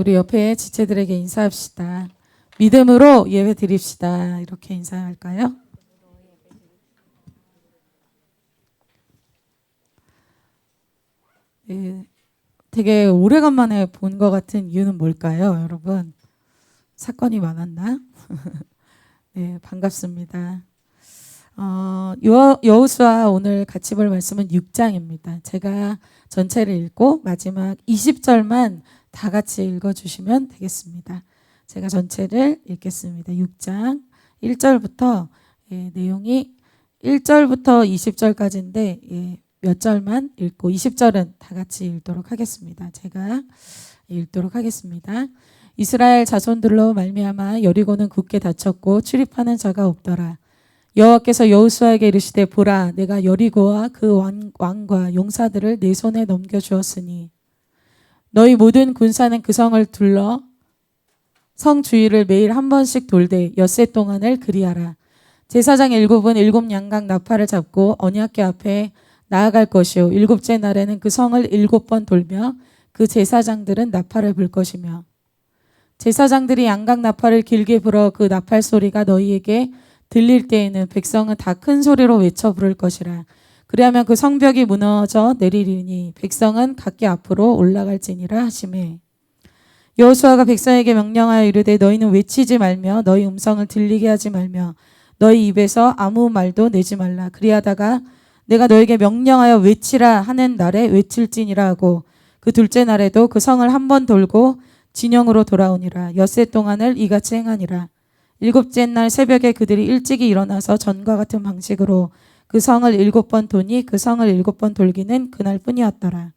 우리 옆에 지체들에게 인사합시다. 믿음으로 예배 드립시다. 이렇게 인사할까요? 예, 되게 오래간만에 본 것 같은 이유는 뭘까요, 여러분? 사건이 많았나? 네, 반갑습니다. 여호수아 오늘 같이 볼 말씀은 6장입니다. 제가 전체를 읽고 마지막 20절만 다 같이 읽어주시면 되겠습니다. 제가 전체를 읽겠습니다. 6장 1절부터 내용이 1절부터 20절까지인데 몇 절만 읽고 20절은 다 같이 읽도록 하겠습니다. 제가 읽도록 하겠습니다. 이스라엘 자손들로 말미암아 여리고는 굳게 닫혔고 출입하는 자가 없더라. 여호와께서 여호수아에게 이르시되 보라 내가 여리고와 그 왕과 용사들을 내 손에 넘겨주었으니 너희 모든 군사는 그 성을 둘러 성 주위를 매일 한 번씩 돌되 엿새 동안을 그리하라. 제사장 7은 7 양각 나팔을 잡고 언약궤 앞에 나아갈 것이요 7째 날에는 그 성을 7번 돌며 그 제사장들은 나팔을 불 것이며 제사장들이 양각 나팔을 길게 불어 그 나팔 소리가 너희에게 들릴 때에는 백성은 다 큰 소리로 외쳐 부를 것이라. 그리하면 그 성벽이 무너져 내리리니 백성은 각기 앞으로 올라갈지니라 하시매. 여호수아가 백성에게 명령하여 이르되 너희는 외치지 말며 너희 음성을 들리게 하지 말며 너희 입에서 아무 말도 내지 말라. 그리하다가 내가 너에게 명령하여 외치라 하는 날에 외칠지니라 하고 그 둘째 날에도 그 성을 한 번 돌고 진영으로 돌아오니라. 엿새 동안을 이같이 행하니라. 7째 날 새벽에 그들이 일찍이 일어나서 전과 같은 방식으로 그 성을 7번 도니 그 성을 7번 돌기는 그날 뿐이었더라.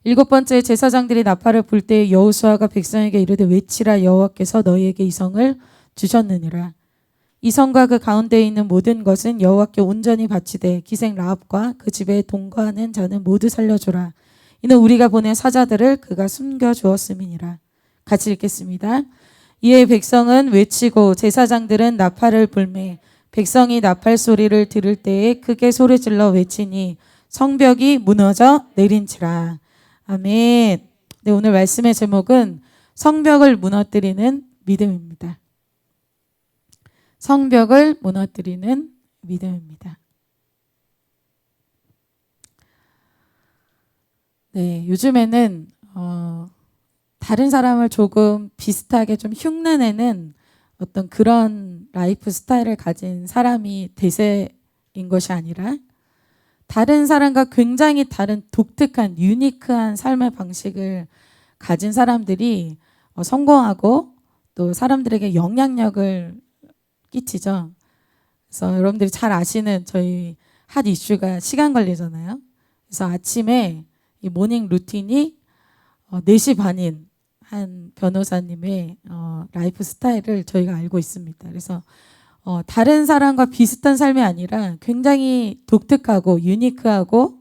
7번째 제사장들이 나팔을 불 때 여호수아가 백성에게 이르되 외치라. 여호와께서 너희에게 이 성을 주셨느니라. 이 성과 그 가운데에 있는 모든 것은 여호와께 온전히 바치되 기생 라합과 그 집에 동거하는 자는 모두 살려주라. 이는 우리가 보낸 사자들을 그가 숨겨주었음이니라. 같이 읽겠습니다. 이에 백성은 외치고 제사장들은 나팔을 불매 백성이 나팔 소리를 들을 때에 크게 소리질러 외치니 성벽이 무너져 내린지라. 아멘. 네, 오늘 말씀의 제목은 성벽을 무너뜨리는 믿음입니다. 성벽을 무너뜨리는 믿음입니다. 네, 요즘에는 다른 사람을 조금 비슷하게 좀 흉내내는 어떤 그런 라이프 스타일을 가진 사람이 대세인 것이 아니라 다른 사람과 굉장히 다른 독특한 유니크한 삶의 방식을 가진 사람들이 성공하고 또 사람들에게 영향력을 끼치죠. 그래서 여러분들이 잘 아시는 저희 핫 이슈가 시간 관리잖아요. 그래서 아침에 이 모닝 루틴이 4시 반인 한 변호사님의 라이프 스타일을 저희가 알고 있습니다. 그래서 다른 사람과 비슷한 삶이 아니라 굉장히 독특하고 유니크하고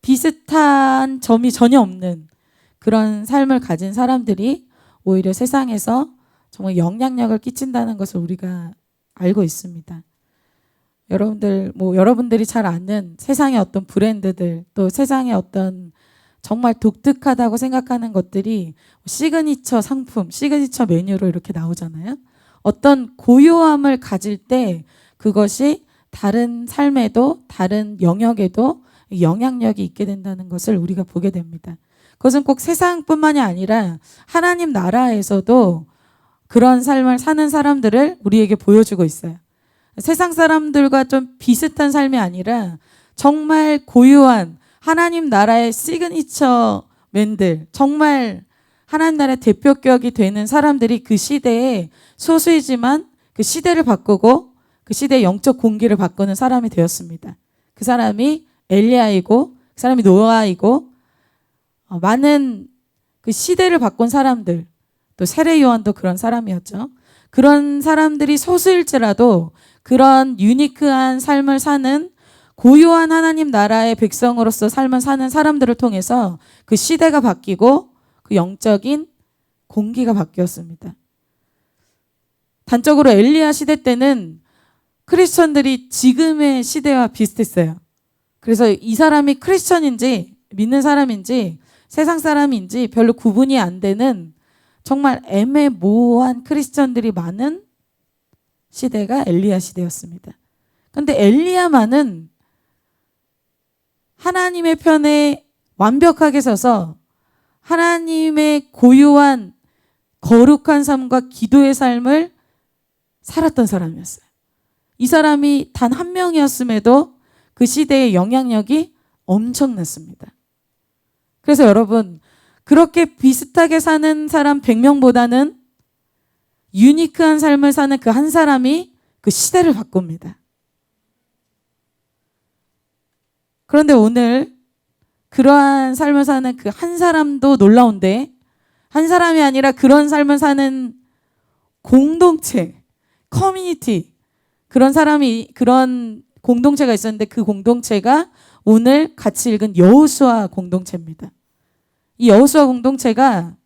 비슷한 점이 전혀 없는 그런 삶을 가진 사람들이 오히려 세상에서 정말 영향력을 끼친다는 것을 우리가 알고 있습니다. 여러분들이 잘 아는 세상의 어떤 브랜드들 또 세상의 어떤 정말 독특하다고 생각하는 것들이 시그니처 상품, 시그니처 메뉴로 이렇게 나오잖아요. 어떤 고유함을 가질 때 그것이 다른 삶에도 다른 영역에도 영향력이 있게 된다는 것을 우리가 보게 됩니다. 그것은 꼭 세상뿐만이 아니라 하나님 나라에서도 그런 삶을 사는 사람들을 우리에게 보여주고 있어요. 세상 사람들과 좀 비슷한 삶이 아니라 정말 고유한 하나님 나라의 시그니처 맨들, 정말 하나님 나라의 대표격이 되는 사람들이 그 시대에 소수이지만 그 시대를 바꾸고 그 시대의 영적 공기를 바꾸는 사람이 되었습니다. 그 사람이 엘리야이고 그 사람이 노아이고 많은 그 시대를 바꾼 사람들, 또 세례 요한도 그런 사람이었죠. 그런 사람들이 소수일지라도 그런 유니크한 삶을 사는 고유한 하나님 나라의 백성으로서 삶을 사는 사람들을 통해서 그 시대가 바뀌고 그 영적인 공기가 바뀌었습니다. 단적으로 엘리야 시대 때는 크리스천들이 지금의 시대와 비슷했어요. 그래서 이 사람이 크리스천인지 믿는 사람인지 세상 사람인지 별로 구분이 안 되는 정말 애매모호한 크리스천들이 많은 시대가 엘리야 시대였습니다. 그런데 엘리야만은 하나님의 편에 완벽하게 서서 하나님의 고유한 거룩한 삶과 기도의 삶을 살았던 사람이었어요. 이 사람이 단 한 명이었음에도 그 시대의 영향력이 엄청났습니다. 그래서 여러분, 그렇게 비슷하게 사는 사람 100명보다는 유니크한 삶을 사는 그 한 사람이 그 시대를 바꿉니다. 그런데 오늘 그러한 삶을 사는 그 한 사람도 놀라운데, 한 사람이 아니라 그런 삶을 사는 공동체, 커뮤니티, 그런 공동체가 있었는데 그 공동체가 오늘 같이 읽은 여호수아 공동체입니다. 이 여호수아 공동체가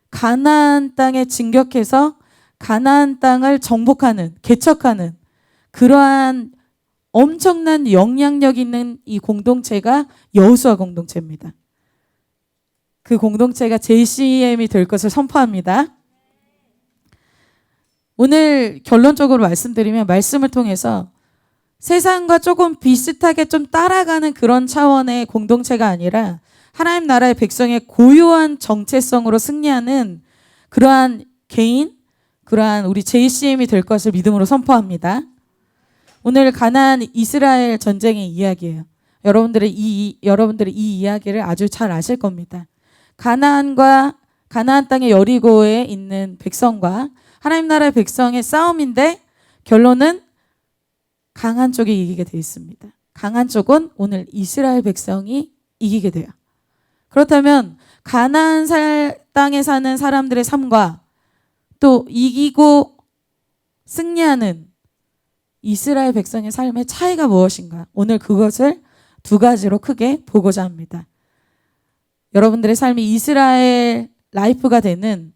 가나안 땅에 진격해서 가나안 땅을 정복하는, 개척하는 그러한 엄청난 영향력 있는 이 공동체가 여호수아 공동체입니다. 그 공동체가 JCM이 될 것을 선포합니다. 오늘 결론적으로 말씀드리면, 말씀을 통해서 세상과 조금 비슷하게 좀 따라가는 그런 차원의 공동체가 아니라 하나님 나라의 백성의 고유한 정체성으로 승리하는 그러한 개인, 그러한 우리 JCM이 될 것을 믿음으로 선포합니다. 오늘 가나안 이스라엘 전쟁의 이야기예요. 여러분들이 이 이야기를 아주 잘 아실 겁니다. 가나안 땅의 여리고에 있는 백성과 하나님 나라의 백성의 싸움인데 결론은 강한 쪽이 이기게 되어 있습니다. 강한 쪽은 오늘 이스라엘 백성이 이기게 돼요. 그렇다면 가나안 땅에 사는 사람들의 삶과 또 이기고 승리하는 이스라엘 백성의 삶의 차이가 무엇인가? 오늘 그것을 두 가지로 크게 보고자 합니다. 여러분들의 삶이 이스라엘 라이프가 되는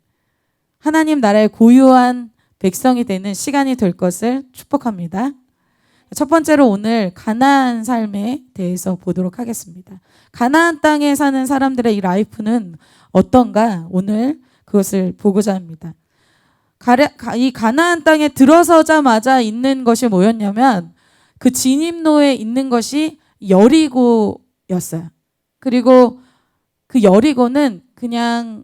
하나님 나라의 고유한 백성이 되는 시간이 될 것을 축복합니다. 첫 번째로 오늘 가나안 삶에 대해서 보도록 하겠습니다. 가나안 땅에 사는 사람들의 이 라이프는 어떤가? 오늘 그것을 보고자 합니다. 이 가나안 땅에 들어서자마자 있는 것이 뭐였냐면 그 진입로에 있는 것이 여리고였어요. 그리고 그 여리고는 그냥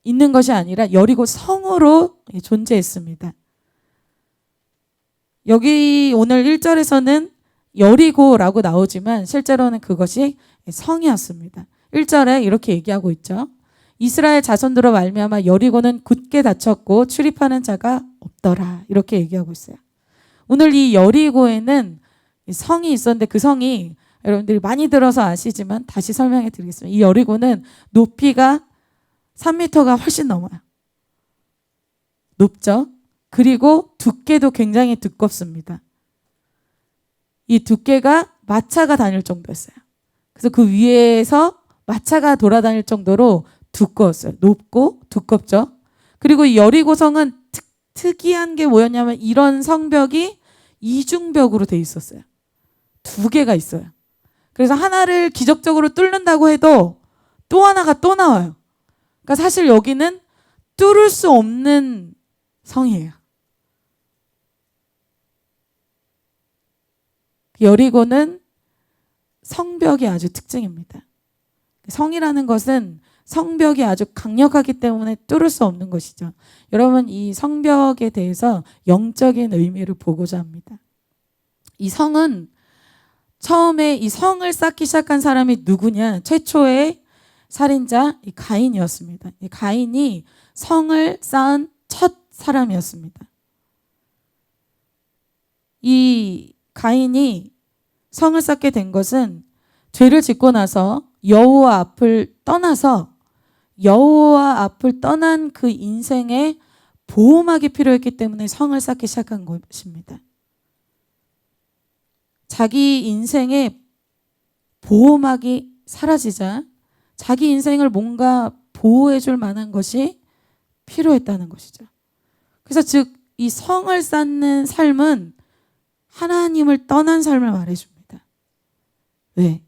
있는 것이 아니라 여리고 성으로 존재했습니다. 여기 오늘 1절에서는 여리고라고 나오지만 실제로는 그것이 성이었습니다. 1절에 이렇게 얘기하고 있죠. 이스라엘 자손들로 말미암아 여리고는 굳게 닫혔고 출입하는 자가 없더라. 이렇게 얘기하고 있어요. 오늘 이 여리고에는 성이 있었는데 그 성이 여러분들이 많이 들어서 아시지만 다시 설명해 드리겠습니다. 이 여리고는 높이가 3m가 훨씬 넘어요. 높죠? 그리고 두께도 굉장히 두껍습니다. 이 두께가 마차가 다닐 정도였어요. 그래서 그 위에서 마차가 돌아다닐 정도로 두꺼웠어요. 높고 두껍죠? 그리고 이 여리고성은 특이한 게 뭐였냐면 이런 성벽이 이중벽으로 돼 있었어요. 두 개가 있어요. 그래서 하나를 기적적으로 뚫는다고 해도 또 하나가 또 나와요. 그러니까 사실 여기는 뚫을 수 없는 성이에요. 여리고는 성벽이 아주 특징입니다. 성이라는 것은 성벽이 아주 강력하기 때문에 뚫을 수 없는 것이죠. 여러분, 이 성벽에 대해서 영적인 의미를 보고자 합니다. 이 성은 처음에 이 성을 쌓기 시작한 사람이 누구냐? 최초의 살인자 이 가인이었습니다. 이 가인이 성을 쌓은 첫 사람이었습니다. 이 가인이 성을 쌓게 된 것은 죄를 짓고 나서 여호와 앞을 떠난 그 인생에 보호막이 필요했기 때문에 성을 쌓기 시작한 것입니다. 자기 인생의 보호막이 사라지자 자기 인생을 뭔가 보호해 줄 만한 것이 필요했다는 것이죠. 그래서 즉 이 성을 쌓는 삶은 하나님을 떠난 삶을 말해줍니다. 왜?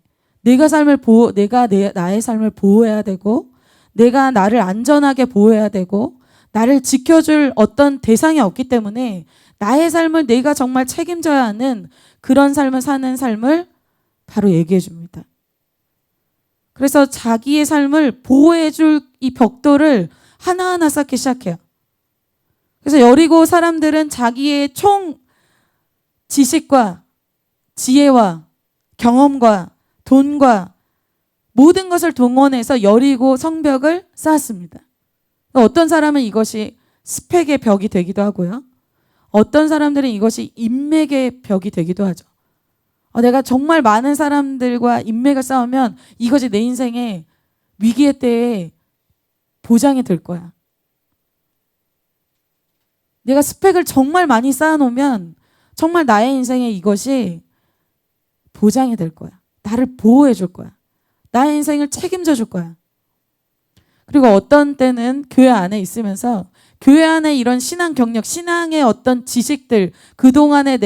나의 삶을 보호해야 되고, 내가 나를 안전하게 보호해야 되고, 나를 지켜줄 어떤 대상이 없기 때문에 나의 삶을 내가 정말 책임져야 하는 그런 삶을 사는 삶을 바로 얘기해 줍니다. 그래서 자기의 삶을 보호해줄 이 벽돌을 하나하나 쌓기 시작해요. 그래서 여리고 사람들은 자기의 총 지식과 지혜와 경험과 돈과 모든 것을 동원해서 여리고 성벽을 쌓았습니다. 어떤 사람은 이것이 스펙의 벽이 되기도 하고요. 어떤 사람들은 이것이 인맥의 벽이 되기도 하죠. 내가 정말 많은 사람들과 인맥을 쌓으면 이것이 내 인생의 위기의 때에 보장이 될 거야. 내가 스펙을 정말 많이 쌓아놓으면 정말 나의 인생에 이것이 보장이 될 거야. 나를 보호해 줄 거야. 나의 인생을 책임져 줄 거야. 그리고 어떤 때는 교회 안에 있으면서 교회 안에 이런 신앙 경력, 신앙의 어떤 지식들, 그동안에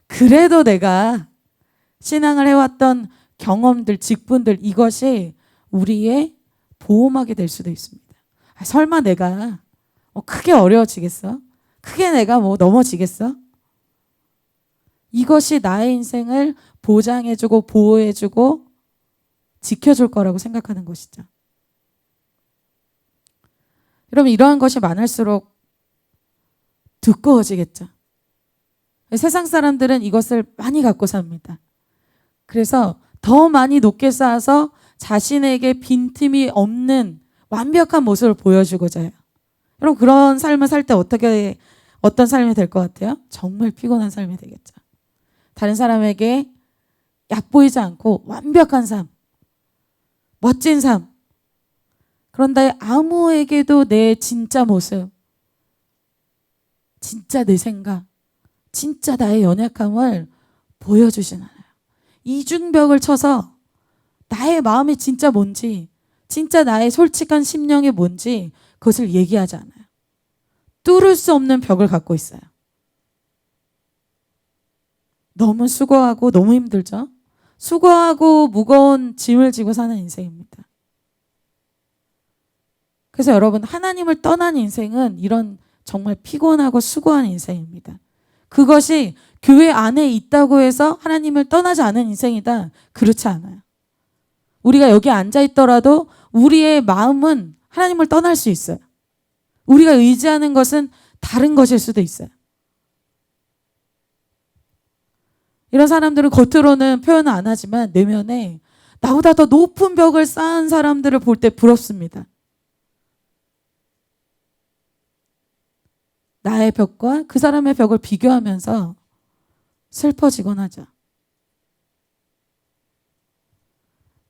그래도 내가 신앙을 해왔던 경험들, 직분들, 이것이 우리의 보호막이 될 수도 있습니다. 설마 내가 크게 어려워지겠어? 크게 내가 넘어지겠어? 이것이 나의 인생을 보장해주고 보호해주고 지켜줄 거라고 생각하는 것이죠. 여러분, 이러한 것이 많을수록 두꺼워지겠죠. 세상 사람들은 이것을 많이 갖고 삽니다. 그래서 더 많이 높게 쌓아서 자신에게 빈틈이 없는 완벽한 모습을 보여주고자 해요. 여러분, 그런 삶을 살 때 어떤 삶이 될 것 같아요? 정말 피곤한 삶이 되겠죠. 다른 사람에게 얕보이지 않고 완벽한 삶, 멋진 삶. 그런데 아무에게도 내 진짜 모습, 진짜 내 생각, 진짜 나의 연약함을 보여주진 않아요. 이중벽을 쳐서 나의 마음이 진짜 뭔지, 진짜 나의 솔직한 심령이 뭔지 그것을 얘기하지 않아요. 뚫을 수 없는 벽을 갖고 있어요. 너무 수고하고 너무 힘들죠? 수고하고 무거운 짐을 지고 사는 인생입니다. 그래서 여러분, 하나님을 떠난 인생은 이런 정말 피곤하고 수고한 인생입니다. 그것이 교회 안에 있다고 해서 하나님을 떠나지 않은 인생이다. 그렇지 않아요. 우리가 여기 앉아 있더라도 우리의 마음은 하나님을 떠날 수 있어요. 우리가 의지하는 것은 다른 것일 수도 있어요. 이런 사람들은 겉으로는 표현을 안 하지만 내면에 나보다 더 높은 벽을 쌓은 사람들을 볼 때 부럽습니다. 나의 벽과 그 사람의 벽을 비교하면서 슬퍼지곤 하죠.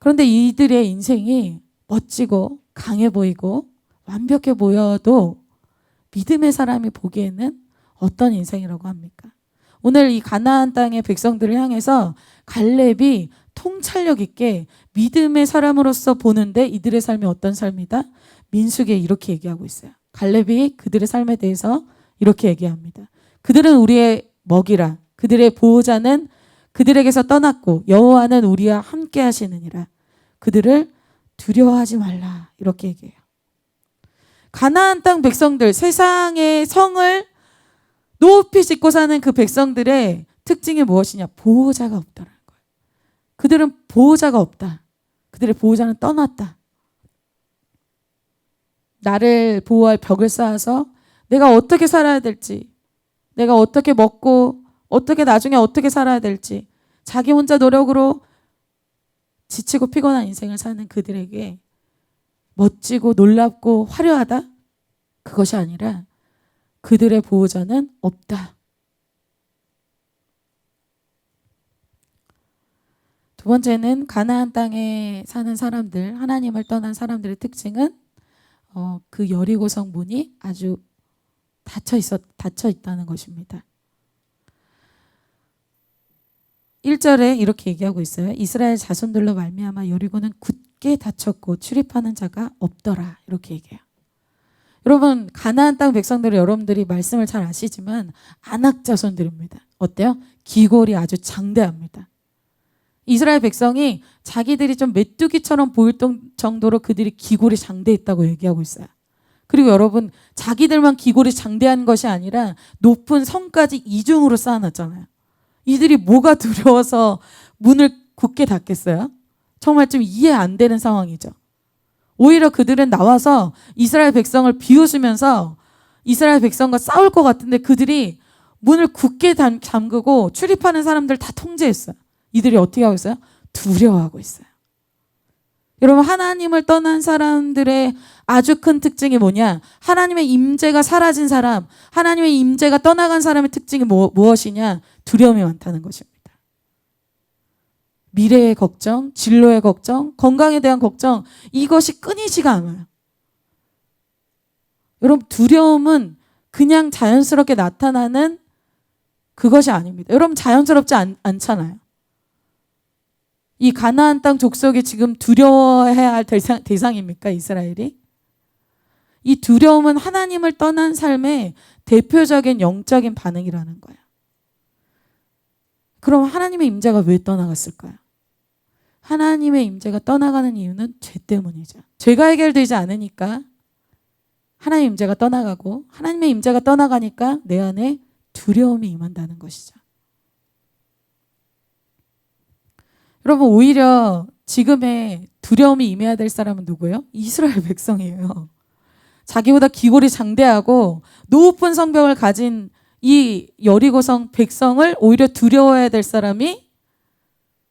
그런데 이들의 인생이 멋지고 강해 보이고 완벽해 보여도 믿음의 사람이 보기에는 어떤 인생이라고 합니까? 오늘 이 가나안 땅의 백성들을 향해서 갈렙이 통찰력 있게 믿음의 사람으로서 보는데 이들의 삶이 어떤 삶이다? 민수기에 이렇게 얘기하고 있어요. 갈렙이 그들의 삶에 대해서 이렇게 얘기합니다. 그들은 우리의 먹이라. 그들의 보호자는 그들에게서 떠났고 여호와는 우리와 함께 하시느니라. 그들을 두려워하지 말라. 이렇게 얘기해요. 가나안 땅 백성들, 세상의 성을 높이 짓고 사는 그 백성들의 특징이 무엇이냐? 보호자가 없다는 거예요. 그들은 보호자가 없다. 그들의 보호자는 떠났다. 나를 보호할 벽을 쌓아서 내가 어떻게 살아야 될지, 내가 어떻게 먹고 어떻게 나중에 어떻게 살아야 될지 자기 혼자 노력으로 지치고 피곤한 인생을 사는 그들에게 멋지고 놀랍고 화려하다? 그것이 아니라 그들의 보호자는 없다. 두 번째는 가나안 땅에 사는 사람들, 하나님을 떠난 사람들의 특징은 그 여리고성 문이 아주 닫혀 있다는 것입니다. 1절에 이렇게 얘기하고 있어요. 이스라엘 자손들로 말미암아 여리고는 굳게 닫혔고 출입하는 자가 없더라. 이렇게 얘기해요. 여러분, 가나안 땅 백성들은 여러분들이 말씀을 잘 아시지만 안악 자손들입니다. 어때요? 기골이 아주 장대합니다. 이스라엘 백성이 자기들이 좀 메뚜기처럼 보일 정도로 그들이 기골이 장대했다고 얘기하고 있어요. 그리고 여러분, 자기들만 기골이 장대한 것이 아니라 높은 성까지 이중으로 쌓아놨잖아요. 이들이 뭐가 두려워서 문을 굳게 닫겠어요? 정말 좀 이해 안 되는 상황이죠. 오히려 그들은 나와서 이스라엘 백성을 비웃으면서 이스라엘 백성과 싸울 것 같은데 그들이 문을 굳게 잠그고 출입하는 사람들 다 통제했어요. 이들이 어떻게 하고 있어요? 두려워하고 있어요. 여러분, 하나님을 떠난 사람들의 아주 큰 특징이 뭐냐? 하나님의 임재가 사라진 사람, 하나님의 임재가 떠나간 사람의 특징이 무엇이냐? 두려움이 많다는 것입니다. 미래의 걱정, 진로의 걱정, 건강에 대한 걱정, 이것이 끊이지가 않아요. 여러분, 두려움은 그냥 자연스럽게 나타나는 그것이 아닙니다. 여러분, 자연스럽지 않잖아요. 이 가나안 땅 족속이 지금 두려워해야 할 대상입니까? 이스라엘이? 이 두려움은 하나님을 떠난 삶의 대표적인 영적인 반응이라는 거예요. 그럼 하나님의 임재가 왜 떠나갔을까요? 하나님의 임재가 떠나가는 이유는 죄 때문이죠. 죄가 해결되지 않으니까 하나님의 임재가 떠나가고, 하나님의 임재가 떠나가니까 내 안에 두려움이 임한다는 것이죠. 여러분, 오히려 지금의 두려움이 임해야 될 사람은 누구예요? 이스라엘 백성이에요. 자기보다 기골이 장대하고 높은 성벽을 가진 이 여리고성 백성을 오히려 두려워해야 될 사람이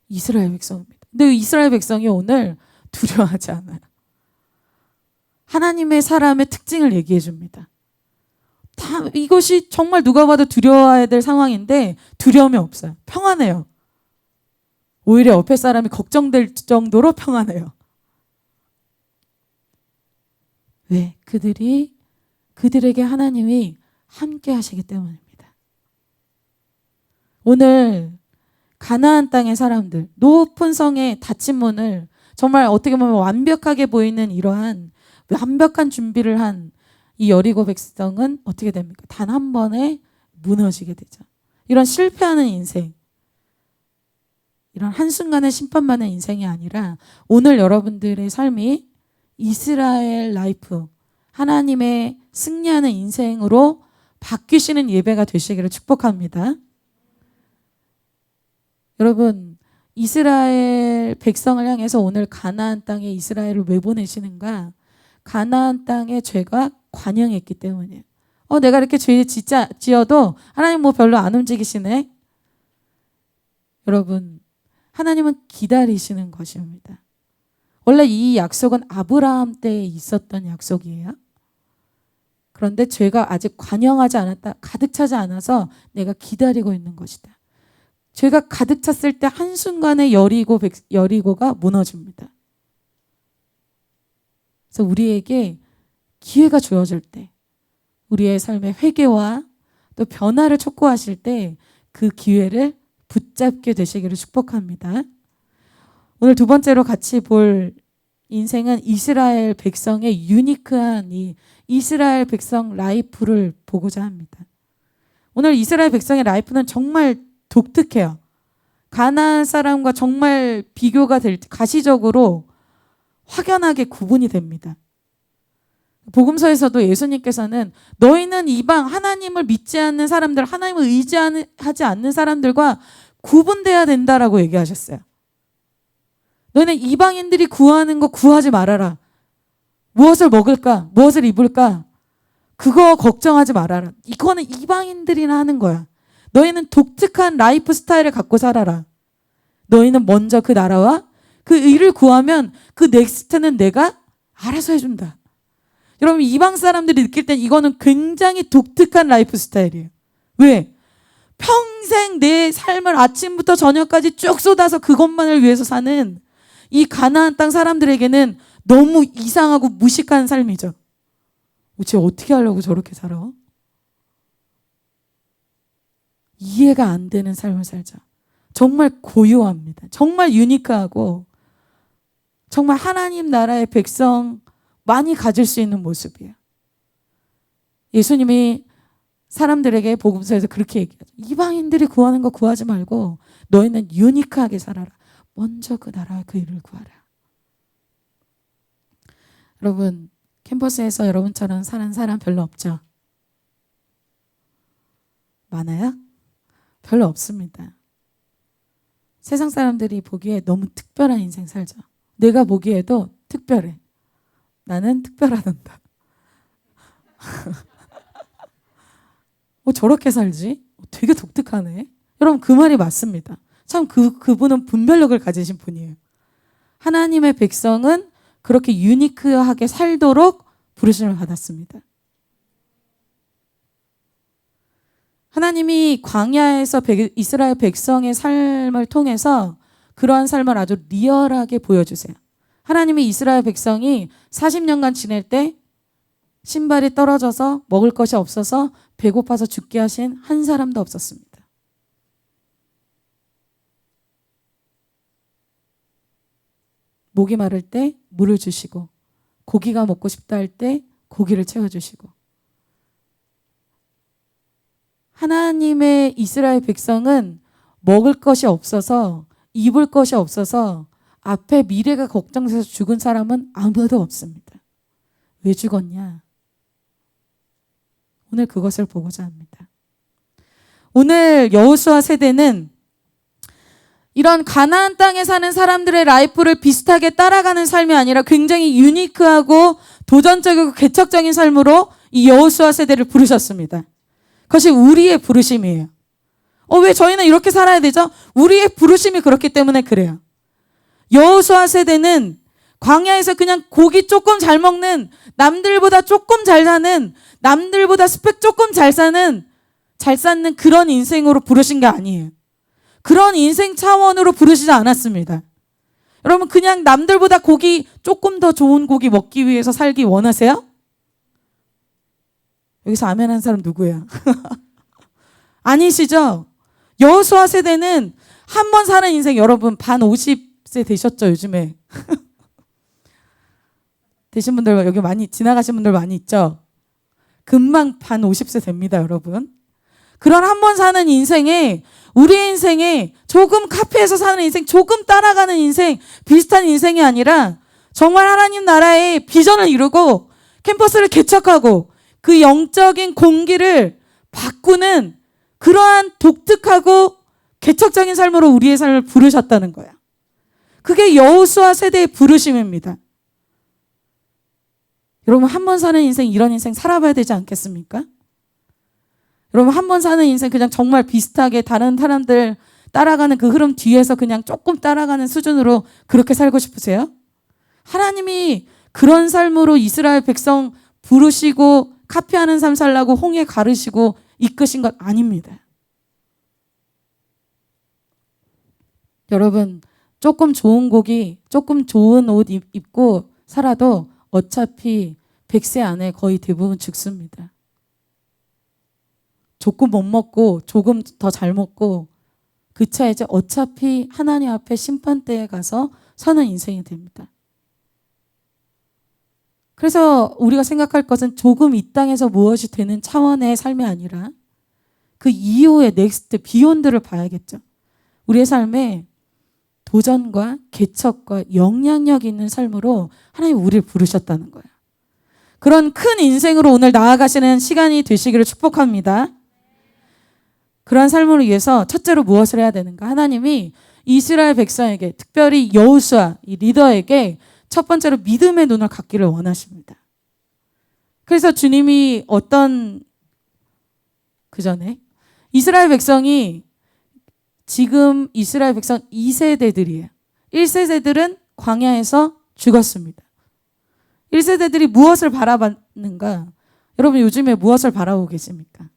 이스라엘 백성입니다. 근데 이스라엘 백성이 오늘 두려워하지 않아요. 하나님의 사람의 특징을 얘기해 줍니다. 이것이 정말 누가 봐도 두려워해야 될 상황인데 두려움이 없어요. 평안해요. 오히려 옆에 사람이 걱정될 정도로 평안해요. 왜? 그들에게 하나님이 함께 하시기 때문입니다. 오늘 가나안 땅의 사람들, 높은 성의 닫힌 문을 정말 어떻게 보면 완벽하게 보이는 이러한 완벽한 준비를 한 이 여리고 백성은 어떻게 됩니까? 단 한 번에 무너지게 되죠. 이런 실패하는 인생, 이런 한순간에 심판받는 인생이 아니라 오늘 여러분들의 삶이 이스라엘 라이프, 하나님의 승리하는 인생으로 바뀌시는 예배가 되시기를 축복합니다. 여러분, 이스라엘 백성을 향해서 오늘 가나안 땅에 이스라엘을 왜 보내시는가? 가나안 땅의 죄가 관영했기 때문이에요. 내가 이렇게 죄 지어도 하나님 별로 안 움직이시네. 여러분, 하나님은 기다리시는 것입니다. 원래 이 약속은 아브라함 때에 있었던 약속이에요. 그런데 죄가 아직 관영하지 않았다, 가득 차지 않아서 내가 기다리고 있는 것이다. 죄가 가득 찼을 때 한순간에 여리고가 무너집니다. 그래서 우리에게 기회가 주어질 때, 우리의 삶의 회개와 또 변화를 촉구하실 때 그 기회를 붙잡게 되시기를 축복합니다. 오늘 두 번째로 같이 볼 인생은 이스라엘 백성의 유니크한 이 이스라엘 백성 라이프를 보고자 합니다. 오늘 이스라엘 백성의 라이프는 정말 독특해요. 가나안 사람과 정말 비교가 될 때 가시적으로 확연하게 구분이 됩니다. 복음서에서도 예수님께서는 너희는 이방 하나님을 믿지 않는 사람들, 하나님을 의지하지 않는 사람들과 구분돼야 된다라고 얘기하셨어요. 너희는 이방인들이 구하는 거 구하지 말아라. 무엇을 먹을까? 무엇을 입을까? 그거 걱정하지 말아라. 이거는 이방인들이나 하는 거야. 너희는 독특한 라이프 스타일을 갖고 살아라. 너희는 먼저 그 나라와 그 의를 구하면 그 넥스트는 내가 알아서 해준다. 여러분, 이방 사람들이 느낄 땐 이거는 굉장히 독특한 라이프 스타일이에요. 왜? 평생 내 삶을 아침부터 저녁까지 쭉 쏟아서 그것만을 위해서 사는 이 가나안 땅 사람들에게는 너무 이상하고 무식한 삶이죠. 쟤 어떻게 하려고 저렇게 살아? 이해가 안 되는 삶을 살자. 정말 고요합니다. 정말 유니크하고 정말 하나님 나라의 백성 많이 가질 수 있는 모습이에요. 예수님이 사람들에게 복음서에서 그렇게 얘기하죠. 이방인들이 구하는 거 구하지 말고 너희는 유니크하게 살아라. 먼저 그 나라와 그 일을 구하라. 여러분, 캠퍼스에서 여러분처럼 사는 사람 별로 없죠? 많아요? 별로 없습니다. 세상 사람들이 보기에 너무 특별한 인생 살죠. 내가 보기에도 특별해. 나는 특별하단다. 저렇게 살지? 되게 독특하네. 여러분, 그 말이 맞습니다. 참 그분은 분별력을 가지신 분이에요. 하나님의 백성은 그렇게 유니크하게 살도록 부르심을 받았습니다. 하나님이 광야에서 이스라엘 백성의 삶을 통해서 그러한 삶을 아주 리얼하게 보여주세요. 하나님이 이스라엘 백성이 40년간 지낼 때 신발이 떨어져서 먹을 것이 없어서 배고파서 죽게 하신 한 사람도 없었습니다. 목이 마를 때 물을 주시고, 고기가 먹고 싶다 할 때 고기를 채워주시고, 하나님의 이스라엘 백성은 먹을 것이 없어서, 입을 것이 없어서 앞에 미래가 걱정돼서 죽은 사람은 아무도 없습니다. 왜 죽었냐? 오늘 그것을 보고자 합니다. 오늘 여호수아 세대는 이런 가나안 땅에 사는 사람들의 라이프를 비슷하게 따라가는 삶이 아니라 굉장히 유니크하고 도전적이고 개척적인 삶으로 이 여호수아 세대를 부르셨습니다. 그것이 우리의 부르심이에요. 왜 저희는 이렇게 살아야 되죠? 우리의 부르심이 그렇기 때문에 그래요. 여호수아 세대는 광야에서 그냥 고기 조금 잘 먹는, 남들보다 조금 잘 사는, 남들보다 스펙 조금 잘 쌓는 그런 인생으로 부르신 게 아니에요. 그런 인생 차원으로 부르시지 않았습니다. 여러분, 그냥 남들보다 고기 조금 더 좋은 고기 먹기 위해서 살기 원하세요? 여기서 아멘 하는 사람 누구예요? 아니시죠? 여호수아 세대는 한 번 사는 인생, 여러분 반 50세 되셨죠, 요즘에? 되신 분들 여기 많이 지나가신 분들 많이 있죠? 금방 반 50세 됩니다, 여러분. 그런 한 번 사는 인생에, 우리의 인생에 조금 카페에서 사는 인생, 조금 따라가는 인생, 비슷한 인생이 아니라 정말 하나님 나라의 비전을 이루고 캠퍼스를 개척하고 그 영적인 공기를 바꾸는 그러한 독특하고 개척적인 삶으로 우리의 삶을 부르셨다는 거야. 그게 여호수아 세대의 부르심입니다. 여러분, 한 번 사는 인생, 이런 인생 살아봐야 되지 않겠습니까? 여러분, 한 번 사는 인생 그냥 정말 비슷하게 다른 사람들 따라가는 그 흐름 뒤에서 그냥 조금 따라가는 수준으로 그렇게 살고 싶으세요? 하나님이 그런 삶으로 이스라엘 백성 부르시고 카피하는 삶 살라고 홍해 가르시고 이끄신 것 아닙니다. 여러분, 조금 좋은 고기, 조금 좋은 옷 입고 살아도 어차피 100세 안에 거의 대부분 죽습니다. 조금 못 먹고 조금 더 잘 먹고 그 차에 이제 어차피 하나님 앞에 심판대에 가서 사는 인생이 됩니다. 그래서 우리가 생각할 것은 조금 이 땅에서 무엇이 되는 차원의 삶이 아니라 그 이후의 넥스트, 비욘드를 봐야겠죠. 우리의 삶에 도전과 개척과 영향력 있는 삶으로 하나님 우리를 부르셨다는 거예요. 그런 큰 인생으로 오늘 나아가시는 시간이 되시기를 축복합니다. 그러한 삶을 위해서 첫째로 무엇을 해야 되는가? 하나님이 이스라엘 백성에게, 특별히 여호수아 이 리더에게 첫 번째로 믿음의 눈을 갖기를 원하십니다. 그래서 주님이 그 전에 이스라엘 백성이 지금 이스라엘 백성 2세대들이에요. 1세대들은 광야에서 죽었습니다. 1세대들이 무엇을 바라봤는가? 여러분, 요즘에 무엇을 바라보고 계십니까?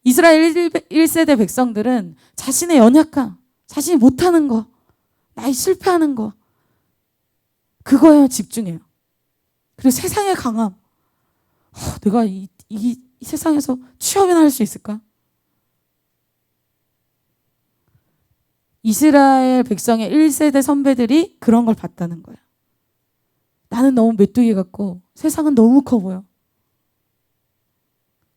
이스라엘 1세대 백성들은 자신의 연약함, 자신이 못하는 거, 나이 실패하는 거, 그거에 집중해요. 그리고 세상의 강함. 내가 이 세상에서 취업이나 할 수 있을까? 이스라엘 백성의 1세대 선배들이 그런 걸 봤다는 거예요. 나는 너무 메뚜기 같고 세상은 너무 커 보여.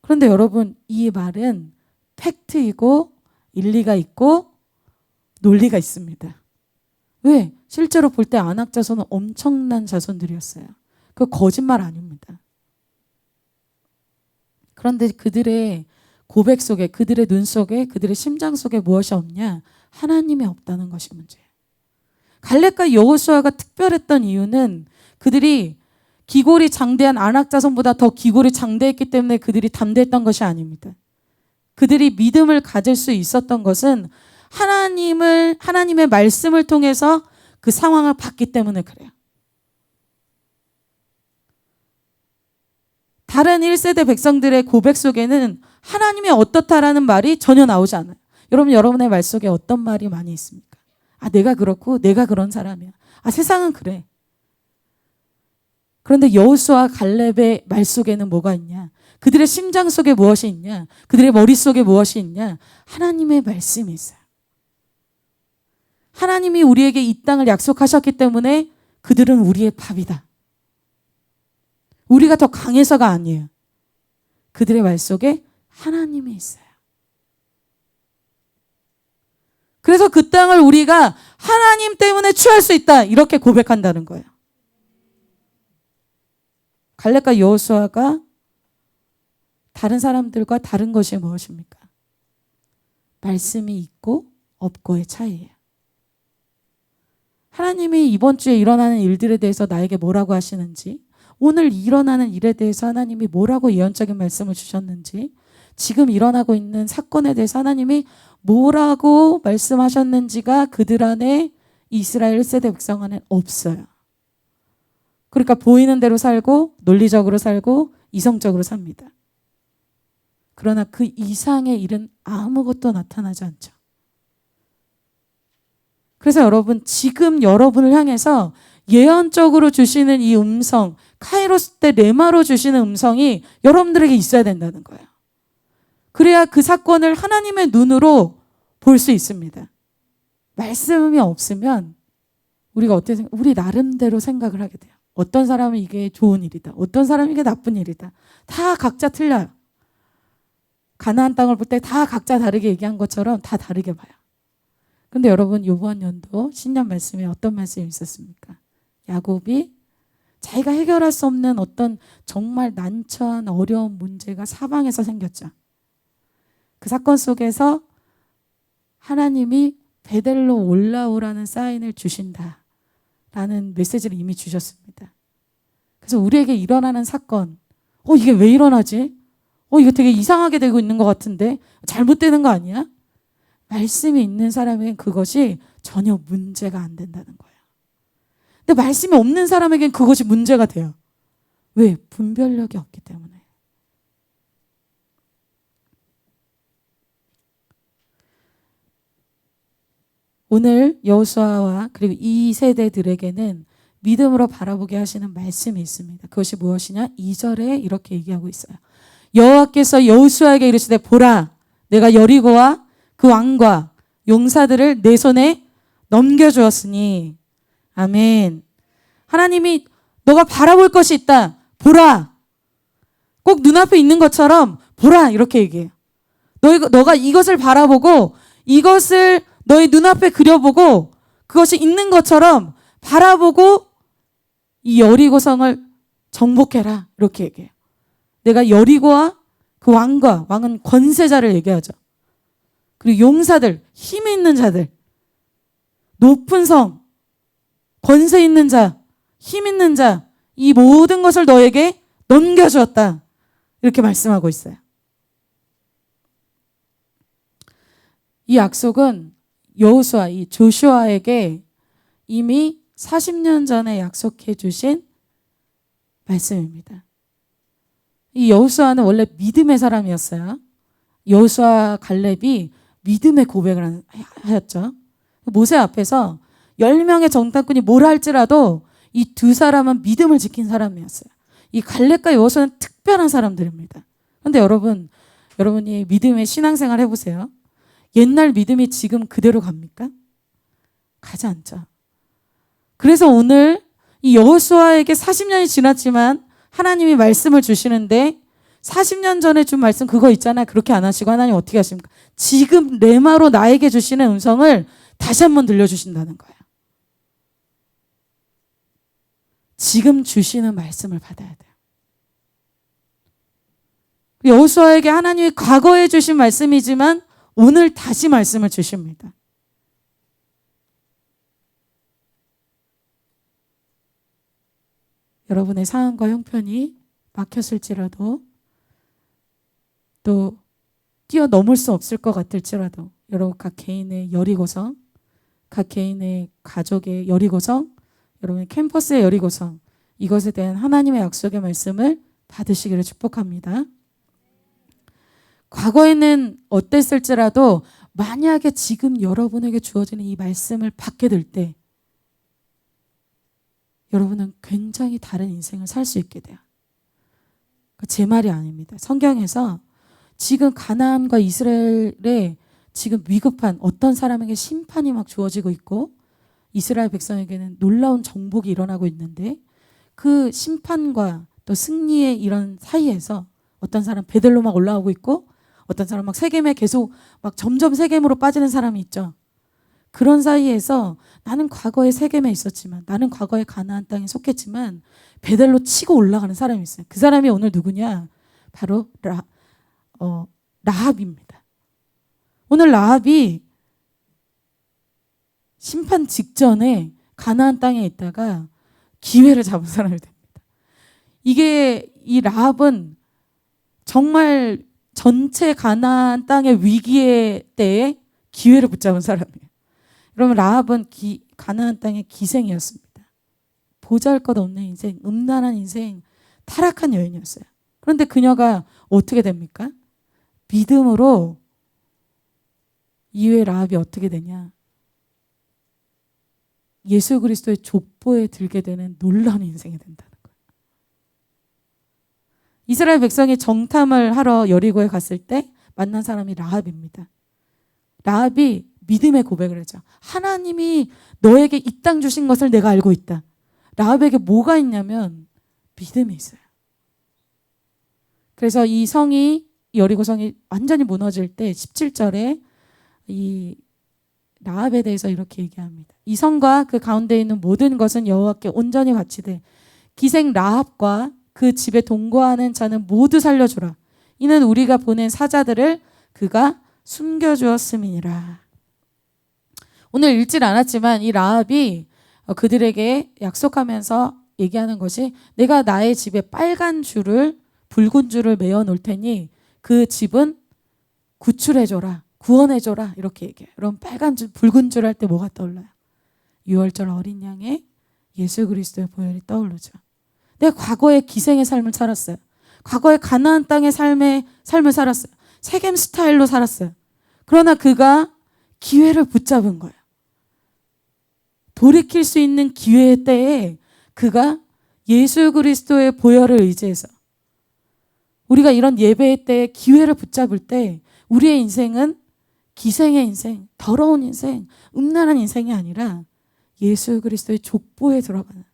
그런데 여러분, 이 말은 팩트이고 일리가 있고 논리가 있습니다. 왜? 실제로 볼 때 아낙 자손은 엄청난 자손들이었어요. 그거 거짓말 아닙니다. 그런데 그들의 고백 속에, 그들의 눈 속에, 그들의 심장 속에 무엇이 없냐? 하나님이 없다는 것이 문제예요. 갈렙과 여호수아가 특별했던 이유는 그들이 기골이 장대한 아낙 자손보다 더 기골이 장대했기 때문에 그들이 담대했던 것이 아닙니다. 그들이 믿음을 가질 수 있었던 것은 하나님의 말씀을 통해서 그 상황을 봤기 때문에 그래요. 다른 1세대 백성들의 고백 속에는 하나님이 어떻다라는 말이 전혀 나오지 않아요. 여러분, 여러분의 말 속에 어떤 말이 많이 있습니까? 아, 내가 그렇고 내가 그런 사람이야. 아, 세상은 그래. 그런데 여호수아 갈렙의 말 속에는 뭐가 있냐? 그들의 심장 속에 무엇이 있냐? 그들의 머릿속에 무엇이 있냐? 하나님의 말씀이 있어요. 하나님이 우리에게 이 땅을 약속하셨기 때문에 그들은 우리의 밥이다. 우리가 더 강해서가 아니에요. 그들의 말 속에 하나님이 있어요. 그래서 그 땅을 우리가 하나님 때문에 취할 수 있다. 이렇게 고백한다는 거예요. 갈렙과 여호수아가 다른 사람들과 다른 것이 무엇입니까? 말씀이 있고 없고의 차이예요. 하나님이 이번 주에 일어나는 일들에 대해서 나에게 뭐라고 하시는지, 오늘 일어나는 일에 대해서 하나님이 뭐라고 예언적인 말씀을 주셨는지, 지금 일어나고 있는 사건에 대해서 하나님이 뭐라고 말씀하셨는지가 그들 안에, 이스라엘 세대 백성 안에 없어요. 그러니까 보이는 대로 살고 논리적으로 살고 이성적으로 삽니다. 그러나 그 이상의 일은 아무것도 나타나지 않죠. 그래서 여러분, 지금 여러분을 향해서 예언적으로 주시는 이 음성, 카이로스 때 레마로 주시는 음성이 여러분들에게 있어야 된다는 거예요. 그래야 그 사건을 하나님의 눈으로 볼 수 있습니다. 말씀이 없으면 우리가 어떻게 우리 나름대로 생각을 하게 돼요. 어떤 사람은 이게 좋은 일이다. 어떤 사람은 이게 나쁜 일이다. 다 각자 틀려요. 가나안 땅을 볼 때 다 각자 다르게 얘기한 것처럼 다 다르게 봐요. 근데 여러분, 이번 연도 신년 말씀에 어떤 말씀이 있었습니까? 야곱이 자기가 해결할 수 없는 어떤 정말 난처한 어려운 문제가 사방에서 생겼죠. 그 사건 속에서 하나님이 베델로 올라오라는 사인을 주신다라는 메시지를 이미 주셨습니다. 그래서 우리에게 일어나는 사건, 이게 왜 일어나지? 이거 되게 이상하게 되고 있는 것 같은데 잘못되는 거 아니야? 말씀이 있는 사람에겐 그것이 전혀 문제가 안 된다는 거예요. 근데 말씀이 없는 사람에겐 그것이 문제가 돼요. 왜? 분별력이 없기 때문에. 오늘 여호수아와 그리고 이 세대들에게는 믿음으로 바라보게 하시는 말씀이 있습니다. 그것이 무엇이냐? 2절에 이렇게 얘기하고 있어요. 여호와께서 여호수아에게 이르시되 보라, 내가 여리고와 그 왕과 용사들을 내 손에 넘겨주었으니. 아멘. 하나님이 너가 바라볼 것이 있다. 보라. 꼭 눈앞에 있는 것처럼 보라, 이렇게 얘기해요. 너가 이것을 바라보고 이것을 너의 눈앞에 그려보고 그것이 있는 것처럼 바라보고 이 여리고성을 정복해라, 이렇게 얘기해요. 내가 여리고와 그 왕은 권세자를 얘기하죠. 그리고 용사들, 힘 있는 자들, 높은 성, 권세 있는 자, 힘 있는 자, 이 모든 것을 너에게 넘겨주었다, 이렇게 말씀하고 있어요. 이 약속은 여호수아, 이 조슈아에게 이미 40년 전에 약속해 주신 말씀입니다. 이 여호수아는 원래 믿음의 사람이었어요. 여호수아 갈렙이 믿음의 고백을 하였죠. 모세 앞에서 10명의 정탐꾼이 뭘 할지라도 이 두 사람은 믿음을 지킨 사람이었어요. 이 갈렙과 여호수아는 특별한 사람들입니다. 그런데 여러분이 믿음의 신앙생활 해보세요. 옛날 믿음이 지금 그대로 갑니까? 가지 않죠. 그래서 오늘 이 여호수아에게 40년이 지났지만 하나님이 말씀을 주시는데 40년 전에 준 말씀 그거 있잖아요. 그렇게 안 하시고 하나님 어떻게 하십니까? 지금 레마로 나에게 주시는 음성을 다시 한번 들려주신다는 거예요. 지금 주시는 말씀을 받아야 돼요. 여호수아에게 하나님이 과거에 주신 말씀이지만 오늘 다시 말씀을 주십니다. 여러분의 상황과 형편이 막혔을지라도 또 뛰어넘을 수 없을 것 같을지라도 여러분 각 개인의 여리고성, 각 개인의 가족의 여리고성, 여러분의 캠퍼스의 여리고성, 이것에 대한 하나님의 약속의 말씀을 받으시기를 축복합니다. 과거에는 어땠을지라도 만약에 지금 여러분에게 주어지는 이 말씀을 받게 될 때 여러분은 굉장히 다른 인생을 살 수 있게 돼요. 제 말이 아닙니다. 성경에서 지금 가나안과 이스라엘에 지금 위급한 어떤 사람에게 심판이 막 주어지고 있고 이스라엘 백성에게는 놀라운 정복이 일어나고 있는데 그 심판과 또 승리의 이런 사이에서 어떤 사람 베델로 막 올라오고 있고 어떤 사람 막 세겜에 계속 막 점점 세겜으로 빠지는 사람이 있죠. 그런 사이에서 나는 과거에 세겜에 있었지만 나는 과거에 가나안 땅에 속했지만 베델로 치고 올라가는 사람이 있어요. 그 사람이 오늘 누구냐? 바로 라합입니다. 오늘 라합이 심판 직전에 가나안 땅에 있다가 기회를 잡은 사람이 됩니다. 이 라합은 정말 전체 가나안 땅의 위기의 때에 기회를 붙잡은 사람이에요. 여러분 라합은 가나안 땅의 기생이었습니다. 보잘것없는 인생, 음란한 인생, 타락한 여인이었어요. 그런데 그녀가 어떻게 됩니까? 믿음으로 이후에 라합이 어떻게 되냐? 예수 그리스도의 족보에 들게 되는 놀라운 인생이 된다는 거예요. 이스라엘 백성이 정탐을 하러 여리고에 갔을 때 만난 사람이 라합입니다. 라합이 믿음의 고백을 하죠. 하나님이 너에게 이 땅 주신 것을 내가 알고 있다. 라합에게 뭐가 있냐면 믿음이 있어요. 그래서 이 성이 여리고 성이 완전히 무너질 때 17절에 이 라합에 대해서 이렇게 얘기합니다. 이 성과 그 가운데 있는 모든 것은 여호와께 온전히 바치되 기생 라합과 그 집에 동거하는 자는 모두 살려주라. 이는 우리가 보낸 사자들을 그가 숨겨주었음이니라. 오늘 읽질 않았지만 이 라합이 그들에게 약속하면서 얘기하는 것이 내가 나의 집에 빨간 줄을 붉은 줄을 매어 놓을 테니 그 집은 구출해줘라. 구원해줘라. 이렇게 얘기해요. 여러분 빨간 줄 붉은 줄 할 때 뭐가 떠올라요? 6월절 어린 양의 예수 그리스도의 보혈이 떠오르죠. 내가 과거에 기생의 삶을 살았어요. 과거에 가나안 땅의 삶을 살았어요. 세겜 스타일로 살았어요. 그러나 그가 기회를 붙잡은 거예요. 돌이킬 수 있는 기회의 때에 그가 예수 그리스도의 보혈을 의지해서 우리가 이런 예배의 때에 기회를 붙잡을 때 우리의 인생은 기생의 인생, 더러운 인생, 음란한 인생이 아니라 예수 그리스도의 족보에 들어가는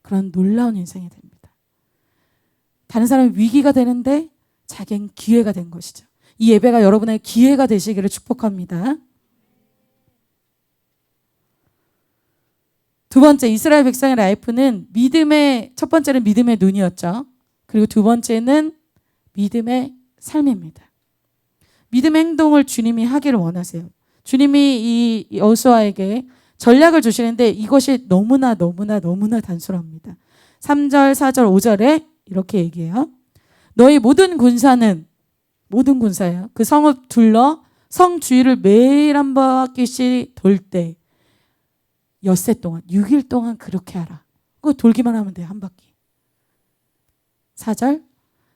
그런 놀라운 인생이 됩니다. 다른 사람이 위기가 되는데 자기는 기회가 된 것이죠. 이 예배가 여러분의 기회가 되시기를 축복합니다. 두 번째, 이스라엘 백성의 라이프는 첫 번째는 믿음의 눈이었죠. 그리고 두 번째는 믿음의 삶입니다. 믿음의 행동을 주님이 하기를 원하세요. 주님이 이 여호수아에게 전략을 주시는데 이것이 너무나 단순합니다. 3절, 4절, 5절에 이렇게 얘기해요. 너희 모든 군사예요. 그 성을 둘러 성 주위를 매일 한 바퀴씩 돌 때 엿새 동안 6일 동안 그렇게 하라. 그거 돌기만 하면 돼요. 한 바퀴. 4절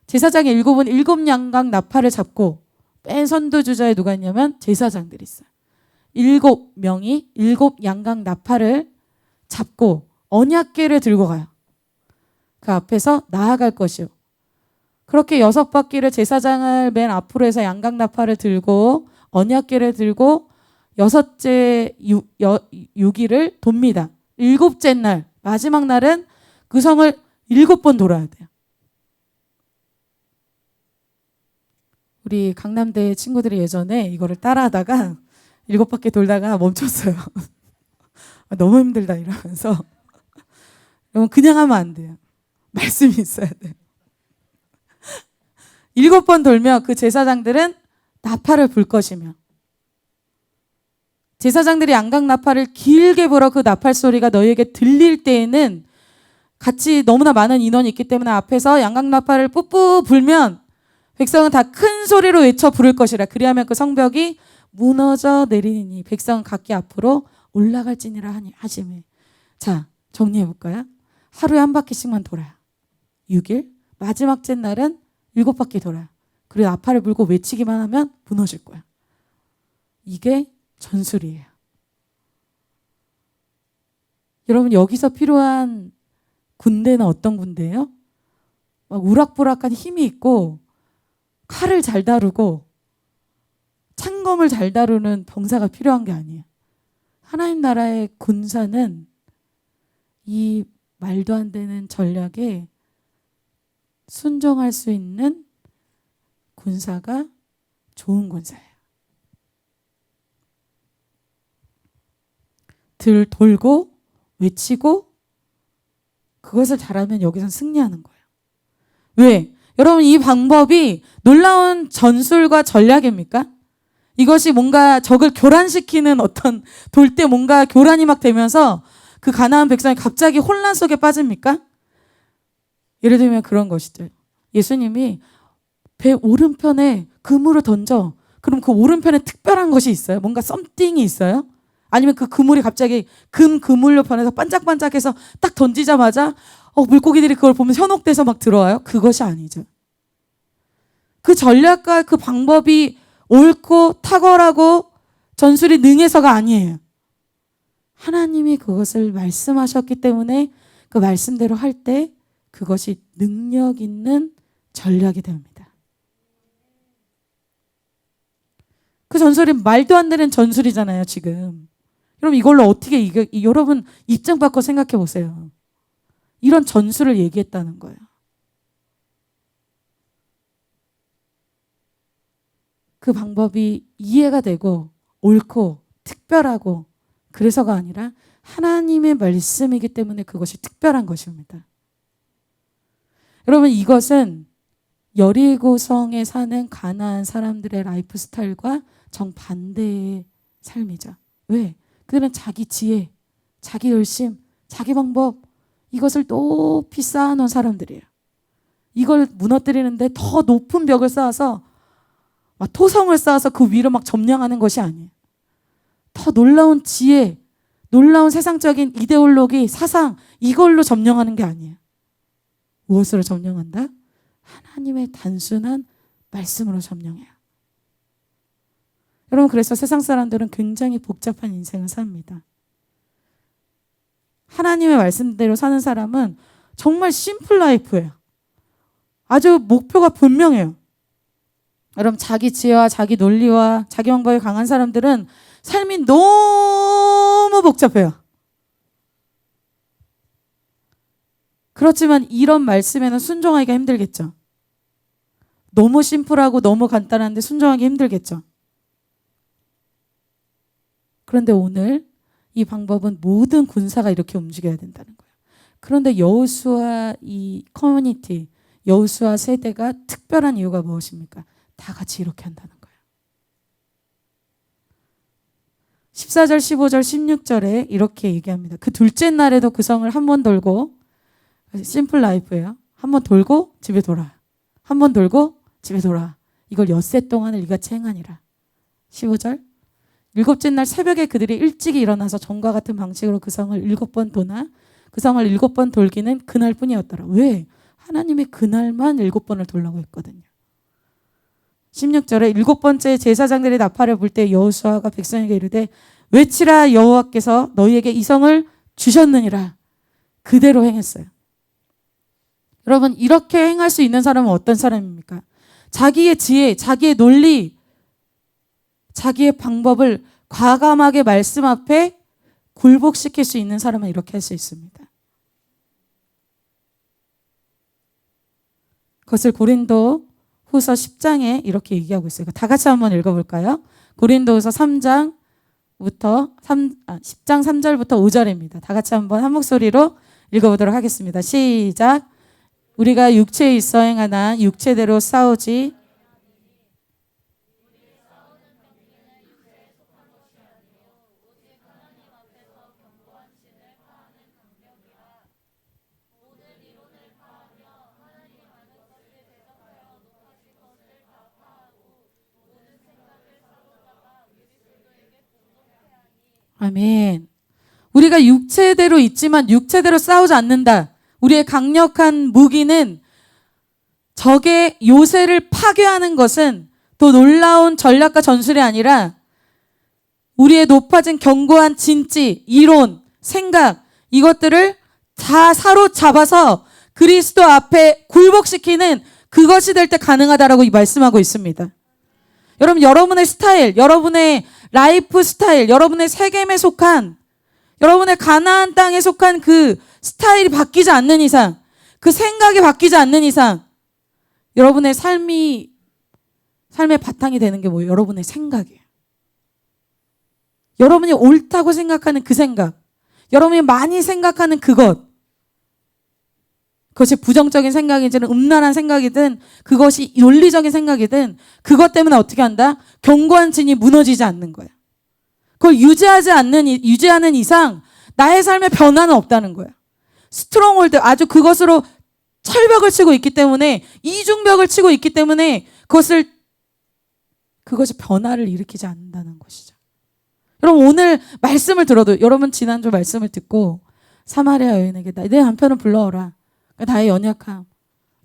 제사장의 일곱 양각 나팔을 잡고 뺀 선두주자에 누가 있냐면 제사장들이 있어요. 7명이 7양각 나팔을 잡고 언약궤를 들고 가요. 그 앞에서 나아갈 것이요. 그렇게 6바퀴를 제사장을 맨 앞으로 해서 양각 나팔을 들고 언약궤를 들고 6째 6일을 돕니다. 7째 날 마지막 날은 그 성을 7번 돌아야 돼요. 우리 강남대 친구들이 예전에 이거를 따라하다가 7바퀴 돌다가 멈췄어요. 너무 힘들다 이러면서. 여러분 그냥 하면 안 돼요. 말씀이 있어야 돼요. 7번 돌며 그 제사장들은 나팔을 불 것이며, 제사장들이 양각 나팔을 길게 불어 그 나팔 소리가 너희에게 들릴 때에는, 같이 너무나 많은 인원이 있기 때문에 앞에서 양각 나팔을 뿌뿌 불면 백성은 다 큰 소리로 외쳐 부를 것이라. 그리하면 그 성벽이 무너져 내리니 백성은 각기 앞으로 올라갈지니라 하시매. 자, 정리해 볼까요? 하루에 한 바퀴씩만 돌아요. 6일. 마지막 째 날은 7바퀴 돌아요. 그리고 나팔을 불고 외치기만 하면 무너질 거야. 이게 전술이에요. 여러분 여기서 필요한 군대는 어떤 군대예요? 막 우락부락한 힘이 있고 칼을 잘 다루고 창검을 잘 다루는 병사가 필요한 게 아니에요. 하나님 나라의 군사는 이 말도 안 되는 전략에 순종할 수 있는 군사가 좋은 군사예요. 돌고 외치고 그것을 잘하면 여기서 승리하는 거예요. 왜? 여러분 이 방법이 놀라운 전술과 전략입니까? 이것이 뭔가 적을 교란시키는 어떤, 돌 때 뭔가 교란이 막 되면서 그 가나안 백성이 갑자기 혼란 속에 빠집니까? 예를 들면 그런 것이죠. 예수님이 배 오른편에 그물을 던져. 그럼 그 오른편에 특별한 것이 있어요? 뭔가 썸띵이 있어요? 아니면 그 그물이 갑자기 그물로 변해서 반짝반짝해서 딱 던지자마자 물고기들이 그걸 보면 현혹돼서 막 들어와요? 그것이 아니죠. 그 전략과 그 방법이 옳고 탁월하고 전술이 능해서가 아니에요. 하나님이 그것을 말씀하셨기 때문에 그 말씀대로 할 때 그것이 능력 있는 전략이 됩니다. 그 전술이 말도 안 되는 전술이잖아요, 지금. 그럼 이걸로 어떻게 여러분 입장 바꿔 생각해 보세요. 이런 전술을 얘기했다는 거예요. 그 방법이 이해가 되고 옳고 특별하고 그래서가 아니라 하나님의 말씀이기 때문에 그것이 특별한 것입니다. 여러분 이것은 여리고성에 사는 가나안 사람들의 라이프 스타일과 정반대의 삶이죠. 왜? 그들은 자기 지혜, 자기 열심, 자기 방법 이것을 높이 쌓아놓은 사람들이에요. 이걸 무너뜨리는데 더 높은 벽을 쌓아서 막 토성을 쌓아서 그 위로 막 점령하는 것이 아니에요. 더 놀라운 지혜, 놀라운 세상적인 이데올로기, 사상 이걸로 점령하는 게 아니에요. 무엇으로 점령한다? 하나님의 단순한 말씀으로 점령해요. 여러분 그래서 세상 사람들은 굉장히 복잡한 인생을 삽니다. 하나님의 말씀대로 사는 사람은 정말 심플 라이프예요. 아주 목표가 분명해요. 여러분 자기 지혜와 자기 논리와 자기 방법이 강한 사람들은 삶이 너무 복잡해요. 그렇지만 이런 말씀에는 순종하기가 힘들겠죠. 너무 심플하고 너무 간단한데 순종하기 힘들겠죠. 그런데 오늘 이 방법은 모든 군사가 이렇게 움직여야 된다는 거예요. 그런데 여호수아 이 커뮤니티, 여호수아 세대가 특별한 이유가 무엇입니까? 다 같이 이렇게 한다는 거예요. 14절, 15절, 16절에 이렇게 얘기합니다. 그 둘째 날에도 그 성을 한 번 돌고, 심플 라이프예요. 한 번 돌고 집에 돌아. 한 번 돌고 집에 돌아. 이걸 엿새 동안을 이같이 행하니라. 15절. 7째 날 새벽에 그들이 일찍이 일어나서 전과 같은 방식으로 그 성을 7번 도나 그 성을 7번 돌기는 그날뿐이었더라. 왜? 하나님이 그날만 7번을 돌라고 했거든요. 16절에 7번째 제사장들이 나팔을 불 때 여호수아가 백성에게 이르되 외치라 여호와께서 너희에게 이 성을 주셨느니라. 그대로 행했어요. 여러분 이렇게 행할 수 있는 사람은 어떤 사람입니까? 자기의 지혜, 자기의 논리, 자기의 방법을 과감하게 말씀 앞에 굴복시킬 수 있는 사람은 이렇게 할 수 있습니다. 그것을 고린도 후서 10장에 이렇게 얘기하고 있어요. 다 같이 한번 읽어볼까요? 고린도후서 3장 10장 3절부터 5절입니다. 다 같이 한번 한 목소리로 읽어보도록 하겠습니다. 시작. 우리가 육체에 있어 행하나 육체대로 싸우지 아멘. 우리가 육체대로 있지만 육체대로 싸우지 않는다. 우리의 강력한 무기는 적의 요새를 파괴하는 것은 또 놀라운 전략과 전술이 아니라 우리의 높아진 견고한 진지, 이론, 생각 이것들을 다 사로잡아서 그리스도 앞에 굴복시키는 그것이 될 때 가능하다라고 말씀하고 있습니다. 여러분, 여러분의 스타일, 여러분의 라이프 스타일, 여러분의 세겜에 속한, 여러분의 가나안 땅에 속한 그 스타일이 바뀌지 않는 이상, 그 생각이 바뀌지 않는 이상, 여러분의 삶의 바탕이 되는 게 뭐예요? 여러분의 생각이에요. 여러분이 옳다고 생각하는 그 생각, 여러분이 많이 생각하는 그것이 부정적인 생각이든 음란한 생각이든 그것이 논리적인 생각이든 그것 때문에 어떻게 한다? 견고한 진이 무너지지 않는 거야. 그걸 유지하는 이상 나의 삶에 변화는 없다는 거야. 스트롱홀드, 아주 그것으로 철벽을 치고 있기 때문에, 이중벽을 치고 있기 때문에 그것이 변화를 일으키지 않는다는 것이죠. 여러분, 오늘 말씀을 들어도, 여러분 지난주 말씀을 듣고 사마리아 여인에게 내 남편을 불러오라. 나의 연약함,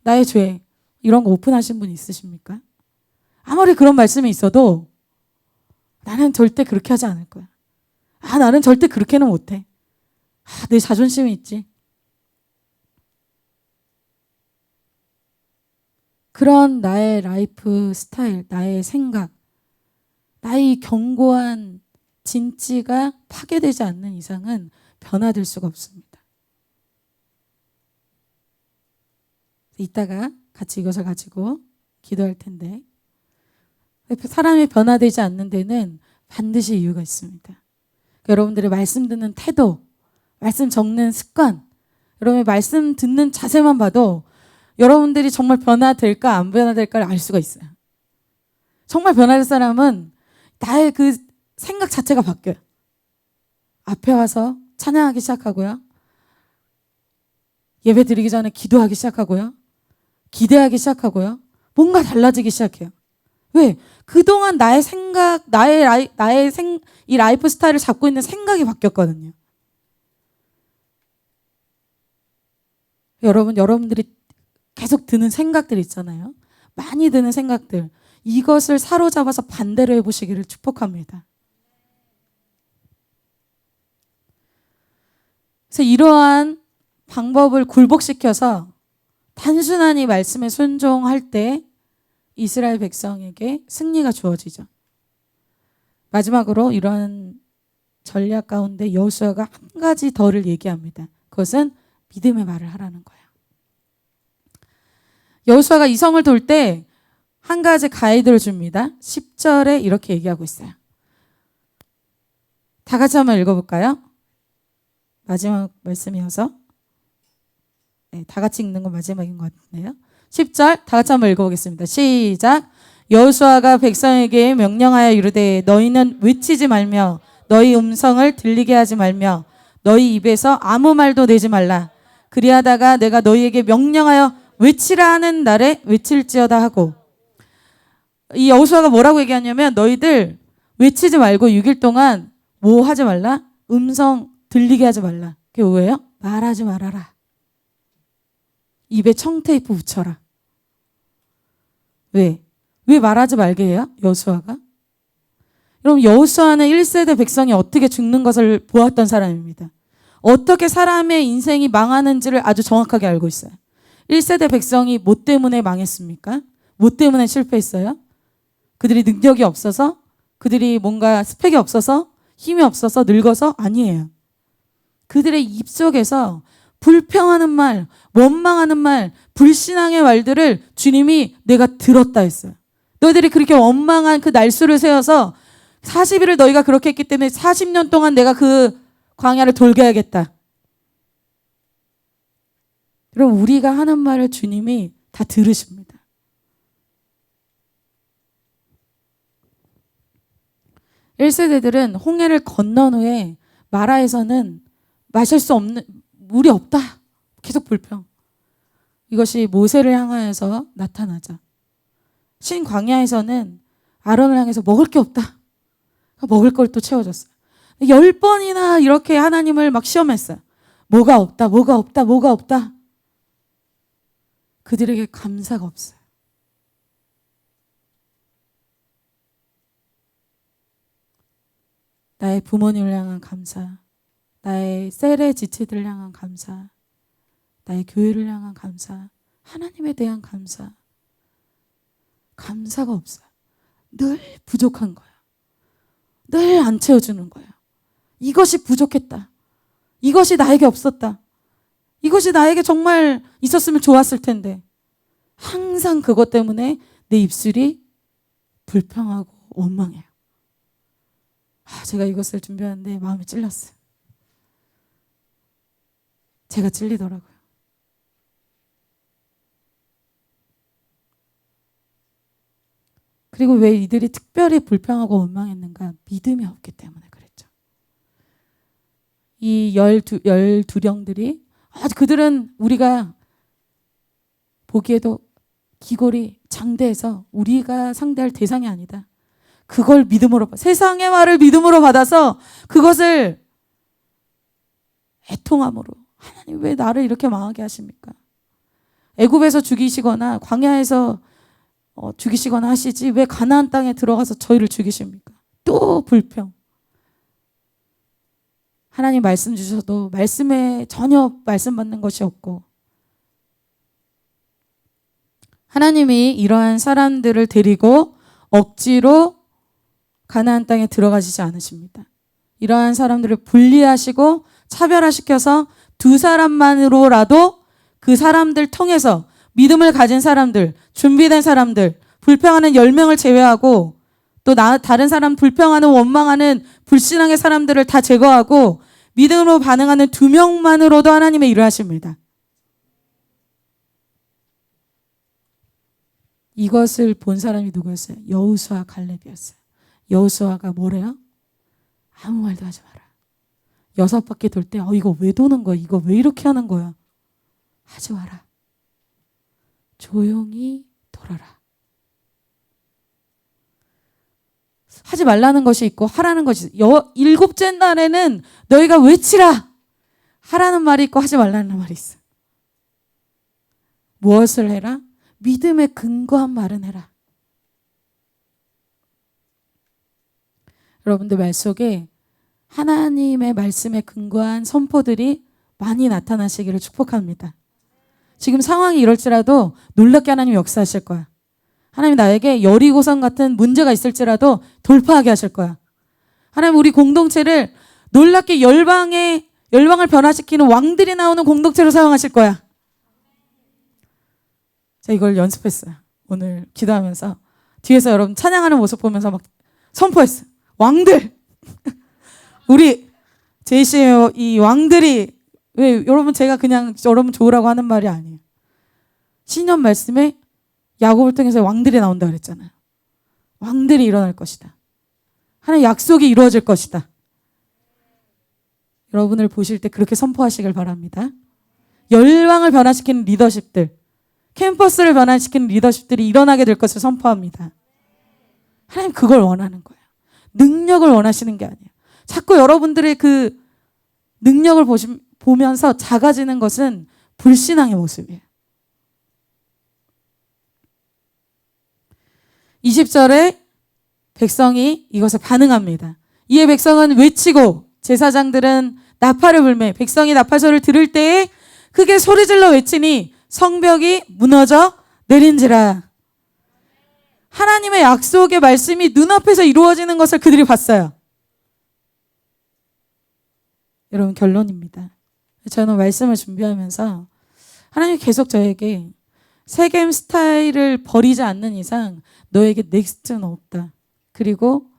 나의 죄, 이런 거 오픈하신 분 있으십니까? 아무리 그런 말씀이 있어도 나는 절대 그렇게 하지 않을 거야. 나는 절대 그렇게는 못해. 내 자존심이 있지. 그런 나의 라이프 스타일, 나의 생각, 나의 견고한 진지가 파괴되지 않는 이상은 변화될 수가 없습니다. 이따가 같이 이것을 가지고 기도할 텐데, 사람이 변화되지 않는 데는 반드시 이유가 있습니다. 여러분들의 말씀 듣는 태도, 말씀 적는 습관, 여러분의 말씀 듣는 자세만 봐도 여러분들이 정말 변화될까 안 변화될까를 알 수가 있어요. 정말 변화될 사람은 나의 그 생각 자체가 바뀌어요. 앞에 와서 찬양하기 시작하고요. 예배 드리기 전에 기도하기 시작하고요. 기대하기 시작하고요. 뭔가 달라지기 시작해요. 왜? 그동안 나의 생각, 이 라이프 스타일을 잡고 있는 생각이 바뀌었거든요. 여러분들이 계속 드는 생각들 있잖아요. 많이 드는 생각들. 이것을 사로잡아서 반대로 해보시기를 축복합니다. 그래서 이러한 방법을 굴복시켜서 단순한 이 말씀에 순종할 때 이스라엘 백성에게 승리가 주어지죠. 마지막으로 이러한 전략 가운데 여호수아가 한 가지 더를 얘기합니다. 그것은 믿음의 말을 하라는 거예요. 여호수아가 이 성을 돌 때 한 가지 가이드를 줍니다. 10절에 이렇게 얘기하고 있어요. 다 같이 한번 읽어볼까요? 마지막 말씀이어서. 다 같이 읽는 건 마지막인 것 같은데요. 10절 다 같이 한번 읽어보겠습니다. 시작. 여호수아가 백성에게 명령하여 이르되 너희는 외치지 말며 너희 음성을 들리게 하지 말며 너희 입에서 아무 말도 내지 말라. 그리하다가 내가 너희에게 명령하여 외치라 하는 날에 외칠지어다 하고, 이 여호수아가 뭐라고 얘기하냐면 너희들 외치지 말고 6일 동안 뭐 하지 말라? 음성 들리게 하지 말라. 그게 뭐예요? 말하지 말아라. 입에 청테이프 붙여라. 왜 말하지 말게 해요? 여호수아가? 여러분, 여호수아는 1세대 백성이 어떻게 죽는 것을 보았던 사람입니다. 어떻게 사람의 인생이 망하는지를 아주 정확하게 알고 있어요. 1세대 백성이 뭐 때문에 망했습니까? 뭐 때문에 실패했어요? 그들이 능력이 없어서? 그들이 뭔가 스펙이 없어서? 힘이 없어서? 늙어서? 아니에요. 그들의 입속에서 불평하는 말, 원망하는 말, 불신앙의 말들을 주님이 내가 들었다 했어요. 너희들이 그렇게 원망한 그 날수를 세워서 40일을 너희가 그렇게 했기 때문에 40년 동안 내가 그 광야를 돌게야겠다. 그럼 우리가 하는 말을 주님이 다 들으십니다. 1세대들은 홍해를 건넌 후에 마라에서는 마실 수 없는, 물이 없다. 계속 불평. 이것이 모세를 향하여서 나타나자. 신광야에서는 아론을 향해서 먹을 게 없다. 먹을 걸 또 채워줬어요. 10번이나 이렇게 하나님을 막 시험했어요. 뭐가 없다, 뭐가 없다, 뭐가 없다. 그들에게 감사가 없어요. 나의 부모님을 향한 감사, 나의 셀의 지체들을 향한 감사, 나의 교회를 향한 감사, 하나님에 대한 감사. 감사가 없어요. 늘 부족한 거야. 늘 안 채워주는 거야. 이것이 부족했다. 이것이 나에게 없었다. 이것이 나에게 정말 있었으면 좋았을 텐데. 항상 그것 때문에 내 입술이 불평하고 원망해요. 제가 이것을 준비하는데 마음이 찔렸어요. 제가 찔리더라고요. 그리고 왜 이들이 특별히 불평하고 원망했는가? 믿음이 없기 때문에 그랬죠. 이 12령들이 그들은 우리가 보기에도 기골이 장대해서 우리가 상대할 대상이 아니다. 그걸 믿음으로, 세상의 말을 믿음으로 받아서 그것을 애통함으로, 하나님 왜 나를 이렇게 망하게 하십니까? 애굽에서 죽이시거나 광야에서 죽이시거나 하시지 왜 가나안 땅에 들어가서 저희를 죽이십니까? 또 불평. 하나님 말씀 주셔도 말씀에 전혀 말씀 받는 것이 없고, 하나님이 이러한 사람들을 데리고 억지로 가나안 땅에 들어가시지 않으십니다. 이러한 사람들을 분리하시고 차별화시켜서 두 사람만으로라도 그 사람들 통해서 믿음을 가진 사람들, 준비된 사람들, 불평하는 10명을 제외하고 또 다른 사람 불평하는, 원망하는 불신앙의 사람들을 다 제거하고 믿음으로 반응하는 2명만으로도 하나님의 일을 하십니다. 이것을 본 사람이 누구였어요? 여호수아, 갈렙이었어요. 여호수아가 뭐래요? 아무 말도 하지 마라. 6바퀴 돌 때 이거 왜 도는 거야? 이거 왜 이렇게 하는 거야? 하지 마라. 조용히 돌아라. 하지 말라는 것이 있고 하라는 것이 있어요. 7째 날에는 너희가 외치라. 하라는 말이 있고 하지 말라는 말이 있어요. 무엇을 해라? 믿음에 근거한 말은 해라. 여러분들 말 속에 하나님의 말씀에 근거한 선포들이 많이 나타나시기를 축복합니다. 지금 상황이 이럴지라도 놀랍게 하나님 역사하실 거야. 하나님 나에게 여리고성 같은 문제가 있을지라도 돌파하게 하실 거야. 하나님 우리 공동체를 놀랍게 열방을 변화시키는 왕들이 나오는 공동체로 사용하실 거야. 제가 이걸 연습했어요. 오늘 기도하면서 뒤에서 여러분 찬양하는 모습 보면서 막 선포했어요. 왕들! 우리 제이씨의 이 왕들이, 왜 여러분 제가 그냥 여러분 좋으라고 하는 말이 아니에요. 신년 말씀에 야곱을 통해서 왕들이 나온다 그랬잖아요. 왕들이 일어날 것이다. 하나님 약속이 이루어질 것이다. 여러분을 보실 때 그렇게 선포하시길 바랍니다. 열왕을 변화시키는 리더십들, 캠퍼스를 변화시키는 리더십들이 일어나게 될 것을 선포합니다. 하나님 그걸 원하는 거예요. 능력을 원하시는 게 아니에요. 자꾸 여러분들의 그 능력을 보면서 작아지는 것은 불신앙의 모습이에요. 20절에 백성이 이것에 반응합니다. 이에 백성은 외치고 제사장들은 나팔을 불매 백성이 나팔 소리를 들을 때에 크게 소리질러 외치니 성벽이 무너져 내린지라. 하나님의 약속의 말씀이 눈앞에서 이루어지는 것을 그들이 봤어요. 여러분 결론입니다. 저는 말씀을 준비하면서 하나님이 계속 저에게 세겜 스타일을 버리지 않는 이상 너에게 넥스트는 없다. 그리고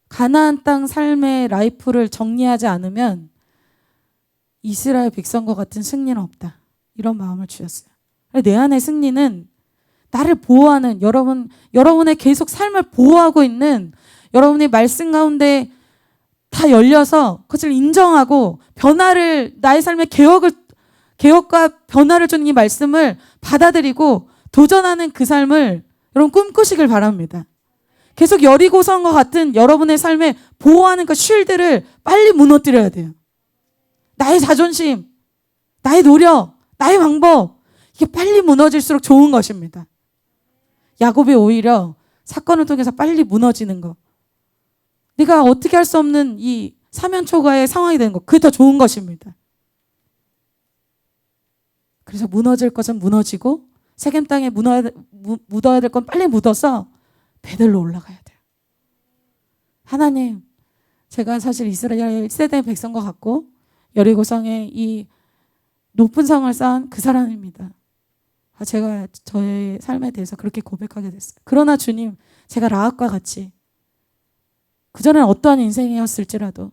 가나안 땅 삶의 라이프를 정리하지 않으면 이스라엘 백성과 같은 승리는 없다. 이런 마음을 주셨어요. 내 안의 승리는 나를 보호하는 여러분의 계속 삶을 보호하고 있는 여러분의 말씀 가운데 다 열려서 그것을 인정하고 나의 삶의 개혁과 변화를 주는 이 말씀을 받아들이고 도전하는 그 삶을 여러분 꿈꾸시길 바랍니다. 계속 여리고성과 같은 여러분의 삶에 보호하는 그 쉴드를 빨리 무너뜨려야 돼요. 나의 자존심, 나의 노력, 나의 방법, 이게 빨리 무너질수록 좋은 것입니다. 야곱이 오히려 사건을 통해서 빨리 무너지는 거, 내가 어떻게 할 수 없는 이 사면초가의 상황이 되는 거, 그게 더 좋은 것입니다. 그래서 무너질 것은 무너지고 세겜 땅에 묻어야 될 건 빨리 묻어서 베들로 올라가야 돼요. 하나님, 제가 사실 이스라엘 세대 백성과 같고 여리고성의 이 높은 성을 쌓은 그 사람입니다. 제가 저의 삶에 대해서 그렇게 고백하게 됐어요. 그러나 주님, 제가 라합과 같이 그전엔 어떠한 인생이었을지라도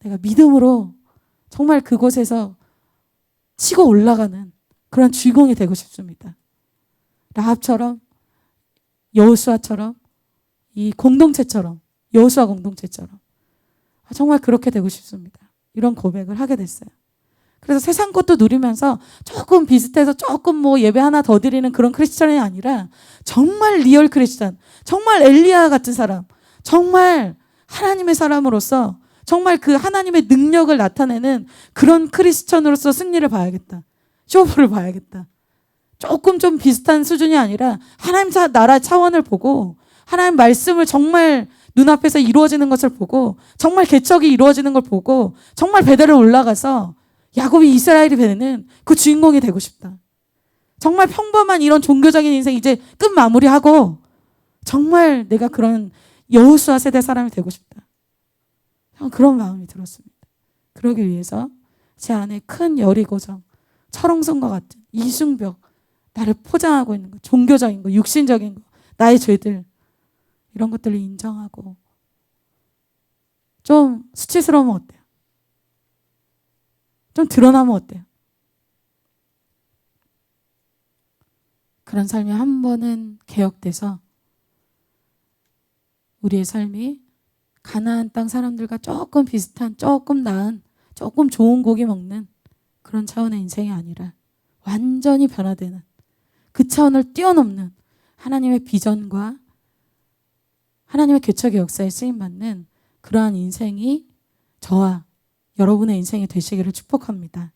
내가 믿음으로 정말 그곳에서 치고 올라가는 그런 주인공이 되고 싶습니다. 라합처럼, 여호수아처럼, 이 공동체처럼, 여호수아 공동체처럼 정말 그렇게 되고 싶습니다. 이런 고백을 하게 됐어요. 그래서 세상 것도 누리면서 조금 비슷해서 조금 뭐 예배 하나 더 드리는 그런 크리스천이 아니라 정말 리얼 크리스천, 정말 엘리야 같은 사람, 정말 하나님의 사람으로서 정말 그 하나님의 능력을 나타내는 그런 크리스천으로서 승리를 봐야겠다. 쇼부를 봐야겠다. 조금 좀 비슷한 수준이 아니라 하나님 나라 차원을 보고 하나님 말씀을 정말 눈앞에서 이루어지는 것을 보고 정말 개척이 이루어지는 걸 보고 정말 베델에 올라가서 야곱이 이스라엘이 되는 그 주인공이 되고 싶다. 정말 평범한 이런 종교적인 인생 이제 끝 마무리하고 정말 내가 그런 여호수아 세대 사람이 되고 싶다. 그런 마음이 들었습니다. 그러기 위해서 제 안에 큰 여리고성, 철옹성과 같은 이중벽, 나를 포장하고 있는 거, 종교적인 거, 육신적인 거, 나의 죄들, 이런 것들을 인정하고 좀 수치스러우면 어때요? 좀 드러나면 어때요? 그런 삶이 한 번은 개혁돼서 우리의 삶이 가나안 땅 사람들과 조금 비슷한, 조금 나은, 조금 좋은 고기 먹는 그런 차원의 인생이 아니라 완전히 변화되는 그 차원을 뛰어넘는 하나님의 비전과 하나님의 개척의 역사에 쓰임받는 그러한 인생이 저와 여러분의 인생이 되시기를 축복합니다.